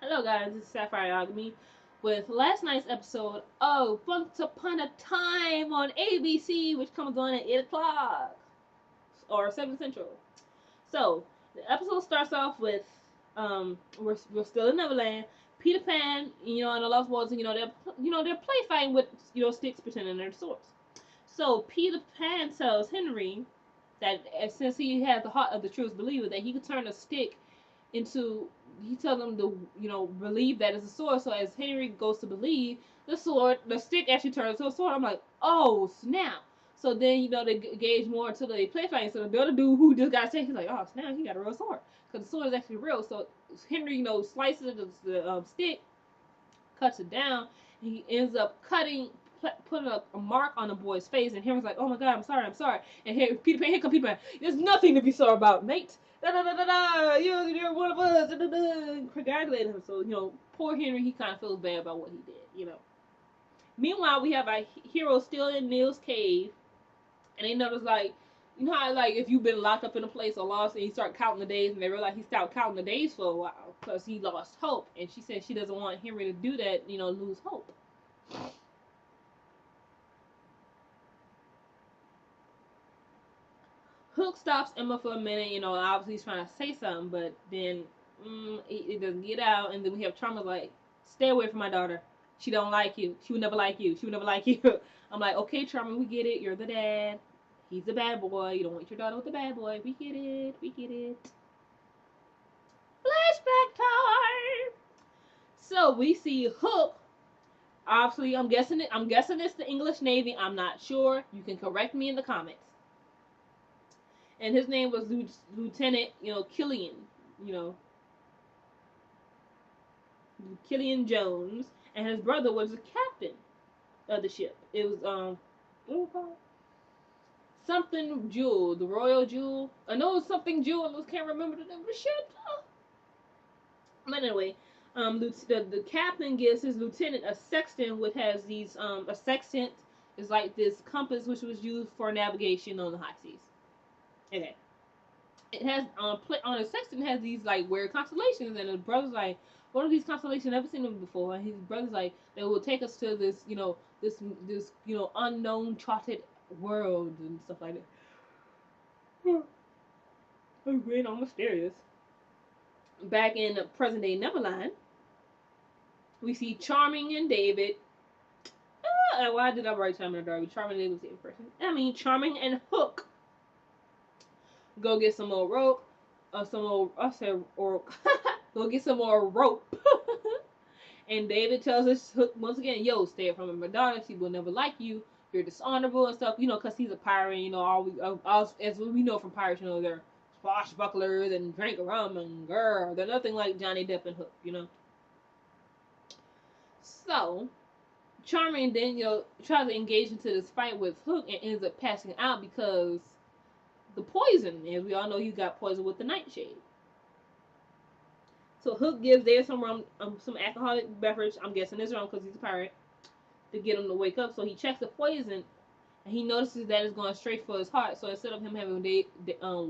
Hello guys, this is Sapphire Alchemy with last night's episode of Once Upon a Time on ABC, which comes on at 8 o'clock or 7 Central. So, the episode starts off with we're still in Neverland. Peter Pan, and the Lost Boys, they're play fighting with, sticks pretending they're swords. So, Peter Pan tells Henry that since he has the heart of the truest believer, that he could turn a stick into he tells them to believe that it's a sword. So as Henry goes to believe the stick actually turns into a sword. I'm like, oh snap. So then they gauge more until they play fighting. So the other dude who just got sick, he's like, oh snap, he got a real sword because the sword is actually real. So Henry slices the stick, cuts it down, and he ends up putting a mark on the boy's face, and Henry's like, "Oh my God, I'm sorry." And here come Peter Pan. There's nothing to be sorry about, mate. Da da da da da. You're one of us. Da da da. Congratulate him. So poor Henry, he kind of feels bad about what he did. Meanwhile, we have our hero still in Neil's cave, and they notice like. You know how like if you've been locked up in a place or lost and you start counting the days and they realize he stopped counting the days for a while because he lost hope, and she said she doesn't want Henry to do that, lose hope. Hook stops Emma for a minute, obviously he's trying to say something, but then it doesn't get out, and then we have Charmer like, stay away from my daughter. She don't like you. She would never like you. She would never like you. I'm like, okay, Charmer, we get it. You're the dad. He's the bad boy. You don't want your daughter with the bad boy. We get it. We get it. Flashback time. So we see Hook. Obviously, I'm guessing it. I'm guessing it's the English Navy. I'm not sure. You can correct me in the comments. And his name was Lieutenant, Killian, you know, Killian Jones, and his brother was the captain of the ship. It was what was it called? Something Jewel, the Royal Jewel. I know it was something Jewel. I can't remember the name of the ship. But anyway, the captain gives his lieutenant a sextant, which has these a sextant is like this compass which was used for navigation on the high seas. Okay. It has on a sextant has these like weird constellations, and his brother's like, what are these constellations? I've never seen them before. And his brother's like, they will take us to this, this unknown charted world and stuff like that. I'm great, I'm mysterious. Back in present day Neverland, we see Charming and David. Why did I write Charming and Darby? Charming and David was the same person. I mean, Charming and Hook go get some more rope. Some more. I said or go get some more rope. And David tells us once again, yo, stay from my daughter. She will never like you. You're dishonorable and stuff. Because he's a pirate. All as we know from pirates, they're swashbucklers and drink rum and girl. They're nothing like Johnny Depp and Hook. So Charming then tries to engage into this fight with Hook and ends up passing out because the poison. As we all know, he got poisoned with the nightshade. So Hook gives there some rum, some alcoholic beverage. I'm guessing it's rum because he's a pirate to get him to wake up. So he checks the poison, and he notices that it's going straight for his heart. So instead of him having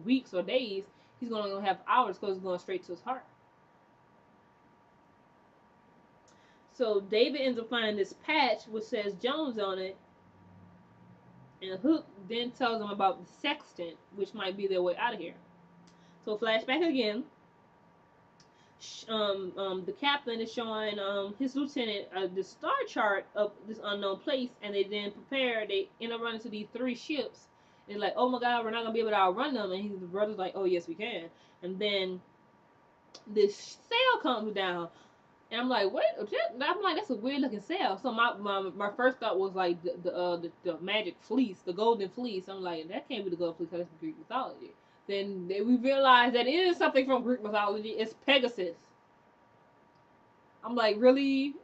weeks or days, he's going to have hours because it's going straight to his heart. So David ends up finding this patch which says Jones on it, and Hook then tells him about the sextant, which might be their way out of here. So flashback again. The captain is showing his lieutenant the star chart of this unknown place, and they then prepare. They end up running to these three ships. And like, oh my God, we're not gonna be able to outrun them. And his brother's like, oh yes, we can. And then this sail comes down, and I'm like, what? I'm like, that's a weird looking sail. So my first thought was like the magic fleece, the golden fleece. I'm like, that can't be the golden fleece because that's Greek mythology. Then we realize that it is something from Greek mythology. It's Pegasus. I'm like, really?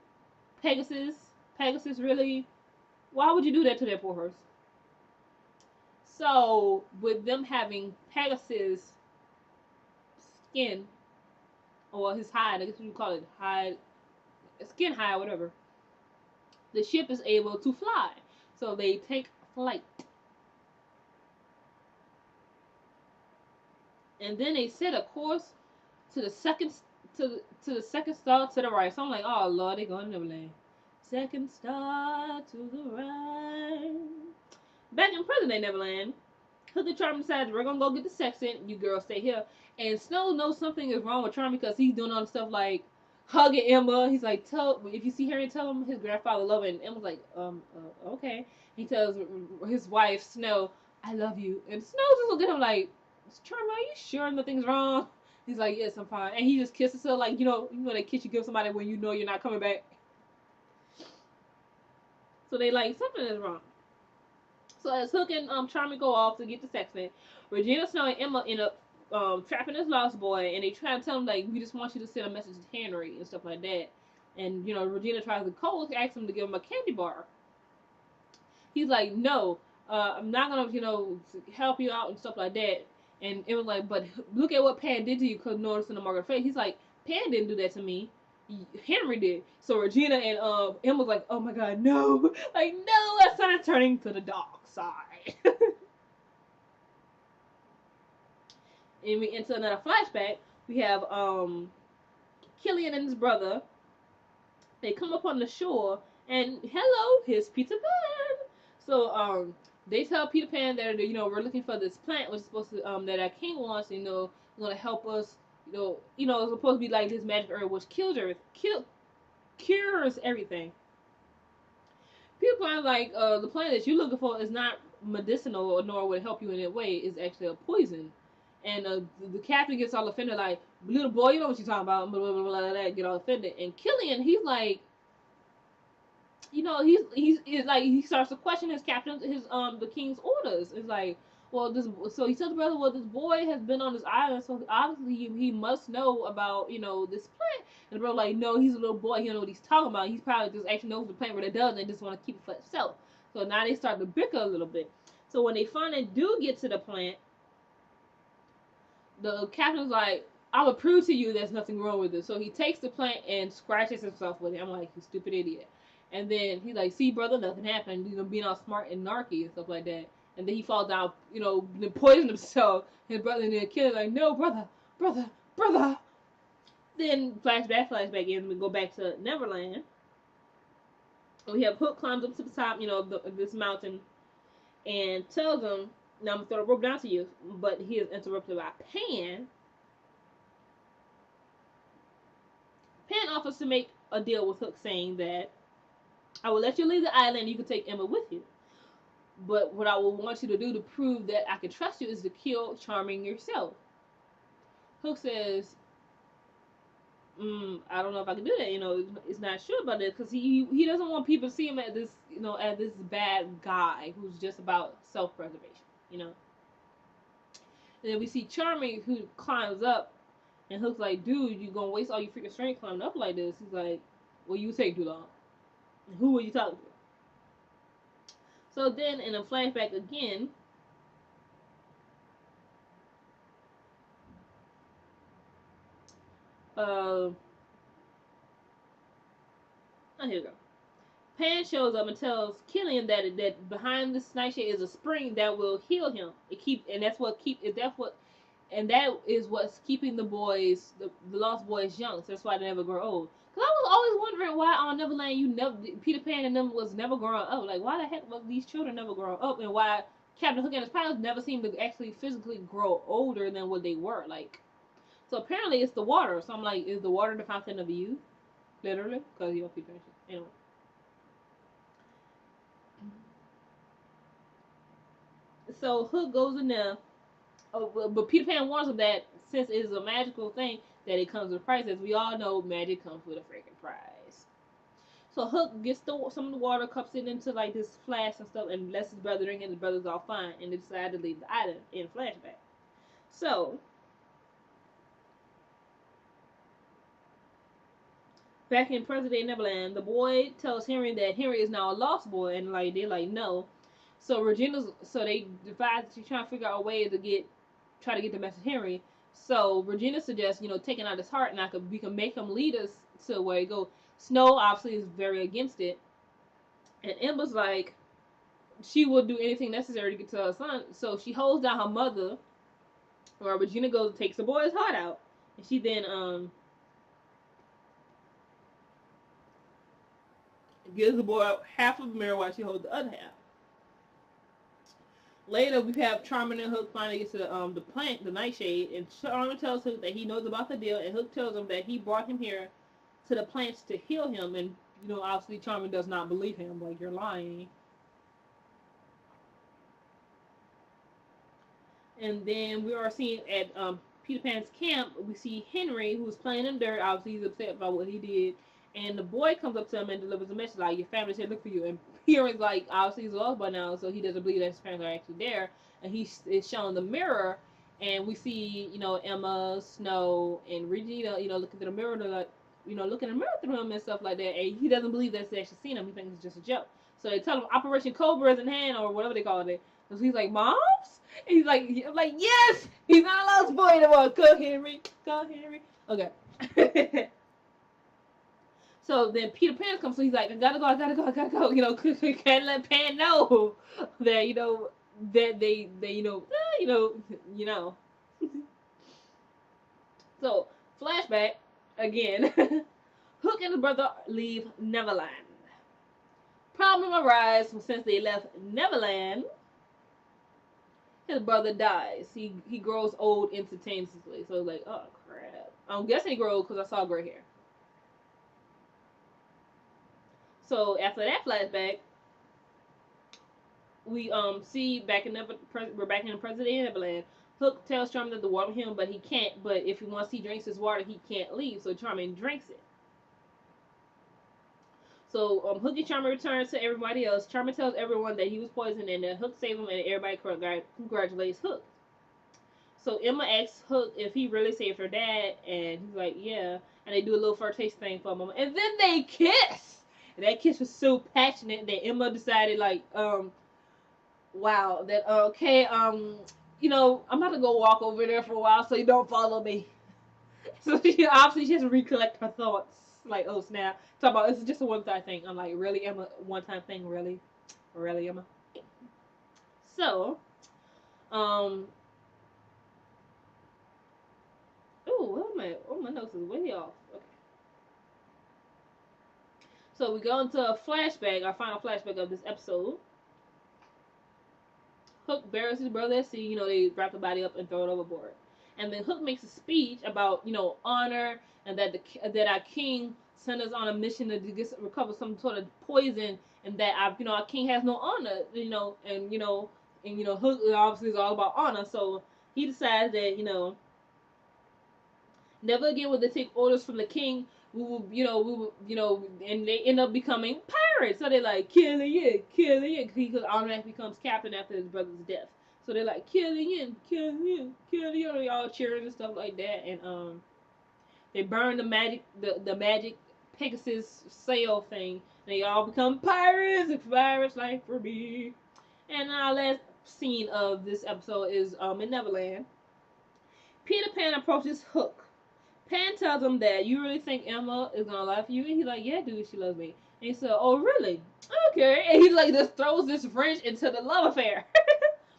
Pegasus? Pegasus, really? Why would you do that to their poor horse? So, with them having Pegasus skin, or his hide, I guess you call it hide, skin hide, whatever, the ship is able to fly. So they take flight. And then they set a course to the to the second star to the right. So I'm like, oh Lord, they going to Neverland. Second star to the right. Back in present day Neverland, Hook and Charlie decides we're gonna go get the sextant. You girls stay here. And Snow knows something is wrong with Charlie because he's doing all the stuff like hugging Emma. He's like, tell if you see Harry, tell him his grandfather love it. And Emma's like, okay. He tells his wife Snow, I love you. And Snow just look at him like, Charlie, are you sure nothing's wrong? He's like, yes, I'm fine. And he just kisses her like, you know that kiss you give somebody when you know you're not coming back. So they like something is wrong. So as Hook and Charming go off to get the sextant, Regina, Snow, and Emma end up trapping this lost boy, and they try to tell him like, we just want you to send a message to Henry and stuff like that. And Regina tries to code, asks him to give him a candy bar. He's like, no, I'm not gonna help you out and stuff like that. And it was like, but look at what Pan did to you, because noticing the mark of face. He's like, Pan didn't do that to me. Henry did. So Regina and Emma's like, oh my god, no, like no, I started turning to the dark side. And we enter another flashback. We have Killian and his brother. They come up on the shore, and hello, here's Peter Pan. So they tell Peter Pan that we're looking for this plant, which is supposed to that our king wants. Gonna help us. It's supposed to be like this magic herb which cures everything. Peter Pan like the plant that you're looking for is not medicinal, nor would help you in that way. It's actually a poison. And the captain gets all offended, like, little boy, you know what you're talking about, blah, blah, blah, blah, blah, get all offended. And Killian, he's like, he's like, he starts to question his captain, the king's orders. It's like, well, so he tells the brother, well, this boy has been on this island, so obviously he must know about, this plant. And the brother like, no, he's a little boy, he don't know what he's talking about. He's probably just actually knows the plant, but it doesn't, and just want to keep it for himself. So now they start to bicker a little bit. So when they finally do get to the plant, the captain's like, I'm gonna prove to you there's nothing wrong with it. So he takes the plant and scratches himself with it. I'm like, you stupid idiot. And then he's like, see, brother, nothing happened. Being all smart and narky and stuff like that. And then he falls down, and poison himself. His brother and the kid like, no, brother, brother, brother. Then flashback in. We go back to Neverland. We have Hook climbs up to the top, this mountain, and tells him, now I'm gonna throw the rope down to you, but he is interrupted by Pan. Pan offers to make a deal with Hook, saying that I will let you leave the island. You can take Emma with you, but what I will want you to do to prove that I can trust you is to kill Charming yourself. Hook says, I don't know if I can do that. It's not sure about it because he doesn't want people to see him as this, as this bad guy who's just about self-preservation. And then we see Charming who climbs up, and Hook's like, dude, you gonna waste all your freaking strength climbing up like this? He's like, well, you take too long. Who are you talking to? So then in a flashback again, oh, here we go. Pan shows up and tells Killian that behind this nightshade is a spring that will heal him. That is what's keeping the lost boys young. So that's why they never grow old. Cause I was always wondering why on Neverland Peter Pan and them was never growing up. Like why the heck was these children never growing up, and why Captain Hook and his pilots never seemed to actually physically grow older than what they were. Like, so apparently it's the water. So I'm like, is the water the fountain of youth? Literally, because you don't keep drinking. Anyway. So Hook goes in there. Oh, but Peter Pan warns him that since it is a magical thing, that it comes with a price. As we all know, magic comes with a freaking price. So Hook gets some of the water, cups it into like this flask and stuff, and lets his brother drink, and his brother's all fine, and they decide to leave the island in flashback. So back in present day Neverland, the boy tells Henry that Henry is now a lost boy, and like they're like no. So they divide to try to figure out a way to try to get the message to Henry. So Regina suggests, taking out his heart, and we can make him lead us to where he go. Snow obviously is very against it, and Emma's like, she will do anything necessary to get to her son. So she holds down her mother, where Regina goes and takes the boy's heart out, and she then Gives the boy half of the mirror while she holds the other half. Later, we have Charmin and Hook finally get to the plant, the Nightshade, and Charmin tells Hook that he knows about the deal, and Hook tells him that he brought him here to the plants to heal him, and obviously Charmin does not believe him, like, you're lying. And then we are seeing at Peter Pan's camp, we see Henry, who's playing in dirt. Obviously, he's upset about what he did. And the boy comes up to him and delivers a message like, your family's here to look for you. And Henry's like, obviously he's lost by now, so he doesn't believe that his parents are actually there. And he is shown the mirror, and we see, Emma, Snow, and Regina, looking through the mirror, like, looking in the mirror through him and stuff like that. And he doesn't believe that they actually seen him. He thinks it's just a joke. So they tell him Operation Cobra is in hand, or whatever they call it. So he's like, Moms? And he's like, yes! He's not a lost boy anymore. Go, Henry. Go, Henry. Okay. So then Peter Pan comes, so he's like, I gotta go. Can't let Pan know that, that they So, flashback, again. Hook and his brother leave Neverland. Problem arises since they left Neverland. His brother dies. He grows old instantaneously. So it's like, oh crap. I'm guessing he grows old because I saw gray hair. So after that flashback, we see we're back in the present day of Neverland. Hook tells Charmin that the water him, but he can't. But if once he drinks his water, he can't leave. So Charmin drinks it. So Hook and Charmin return to everybody else. Charmin tells everyone that he was poisoned and that Hook saved him, and everybody congratulates Hook. So Emma asks Hook if he really saved her dad, and he's like, yeah. And they do a little flirtation thing for a moment, and then they kiss. And that kiss was so passionate that Emma decided, like, wow, that okay, I'm about to go walk over there for a while, so you don't follow me. So she has to recollect her thoughts. Like, oh snap! Talk about this is just a one-time thing. I'm like, really, Emma? One-time thing, really, Emma? So, oh, my notes is way off. Okay. So we go into a flashback, our final flashback of this episode. Hook buries his brother at sea. They wrap the body up and throw it overboard. And then Hook makes a speech about, honor, and that our king sent us on a mission to recover some sort of poison, and that our king has no honor, and Hook obviously is all about honor. So he decides that never again will they take orders from the king. We will, and they end up becoming pirates. So they're like, killing you, because automatically becomes captain after his brother's death. So they're like, killing you. They all cheering and stuff like that. And they burn the magic Pegasus sail thing. And they all become pirates. And pirates like for me. And our last scene of this episode is in Neverland. Peter Pan approaches Hook. Pan tells him that you really think Emma is gonna lie for you, and he's like, yeah, dude, she loves me. And he said, oh, really? Okay. And he like just throws this wrench into the love affair.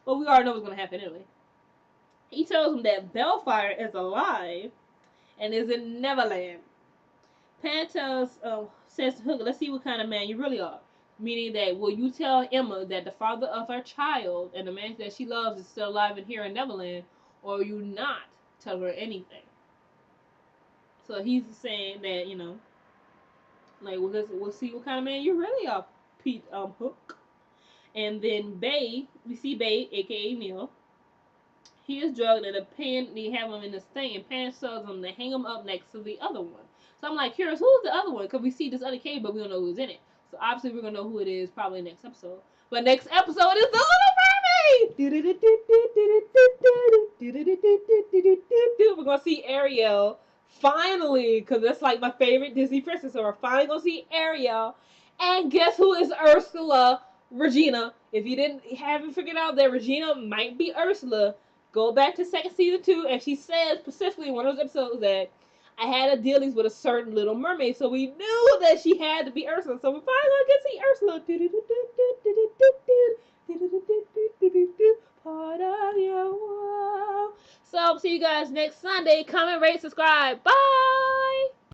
But we already know what's gonna happen anyway. He tells him that Bellfire is alive and is in Neverland. Pan says to Hook, let's see what kind of man you really are. Meaning that, will you tell Emma that the father of her child and the man that she loves is still alive and here in Neverland, or will you not tell her anything? So he's saying that, like, we'll see what kind of man you really are, Pete Hook. And then we see Bay, aka Neil. He is drugged, and they have him in this thing, and Pan tells him to hang him up next to the other one. So I'm like, curious, who's the other one? Because we see this other cave, but we don't know who's in it. So obviously we're gonna know who it is probably next episode. But next episode is the Little Mermaid. We're gonna see Ariel. Finally, because that's like my favorite Disney princess, so we're finally gonna see Ariel. And guess who is Ursula? Regina. If you haven't figured out that Regina might be Ursula, go back to second season 2, and she says specifically in one of those episodes that I had a dealings with a certain Little Mermaid, so we knew that she had to be Ursula. So we finally gonna get to see Ursula. Part of your world. So see you guys next Sunday. Comment, rate, subscribe. Bye.